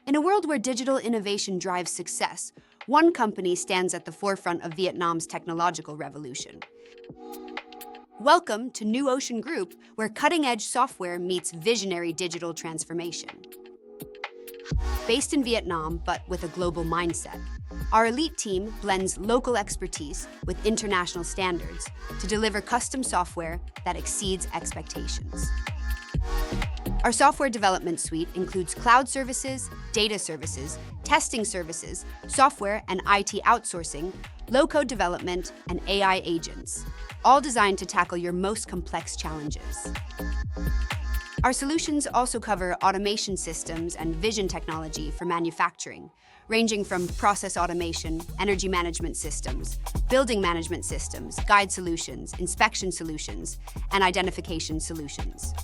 In a world where digital innovation drives success, one company stands at the forefront of Vietnam's technological revolution. Welcome to New Ocean Group, where cutting-edge software meets visionary digital transformation. Based in Vietnam, but with a global mindset, our elite team blends local expertise with international standards to deliver custom software that exceeds expectations. Our software development suite includes cloud services, data services, testing services, software and IT outsourcing, low-code development, and AI agents, all designed to tackle your most complex challenges. Our solutions also cover automation systems and vision technology for manufacturing, ranging from process automation, energy management systems, building management systems, guide solutions, inspection solutions, and identification solutions.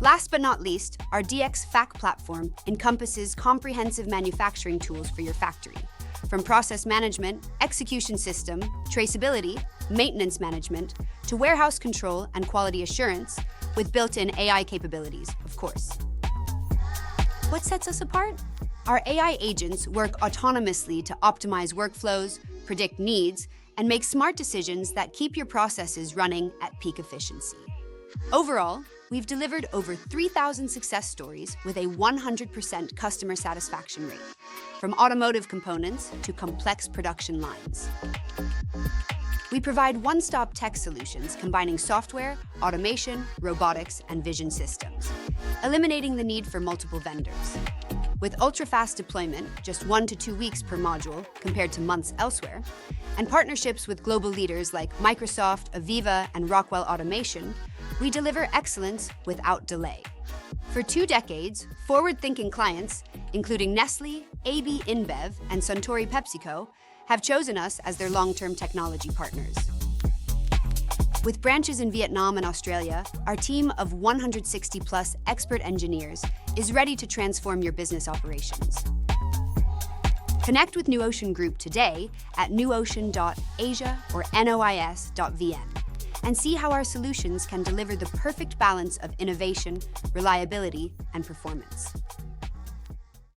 Last but not least, our DX FAC platform encompasses comprehensive manufacturing tools for your factory, from process management, execution system, traceability, maintenance management, to warehouse control and quality assurance, with built-in AI capabilities, of course. What sets us apart? Our AI agents work autonomously to optimize workflows, predict needs, and make smart decisions that keep your processes running at peak efficiency. Overall, we've delivered over 3,000 success stories with a 100% customer satisfaction rate, from automotive components to complex production lines. We provide one-stop tech solutions combining software, automation, robotics, and vision systems, eliminating the need for multiple vendors. With ultra-fast deployment, just 1 to 2 weeks per module compared to months elsewhere, and partnerships with global leaders like Microsoft, Aviva, and Rockwell Automation, we deliver excellence without delay. For 2 decades, forward-thinking clients, including Nestle, AB InBev, and Suntory PepsiCo, have chosen us as their long-term technology partners. With branches in Vietnam and Australia, our team of 160-plus expert engineers is ready to transform your business operations. Connect with New Ocean Group today at newocean.asia or nois.vn and see how our solutions can deliver the perfect balance of innovation, reliability, and performance.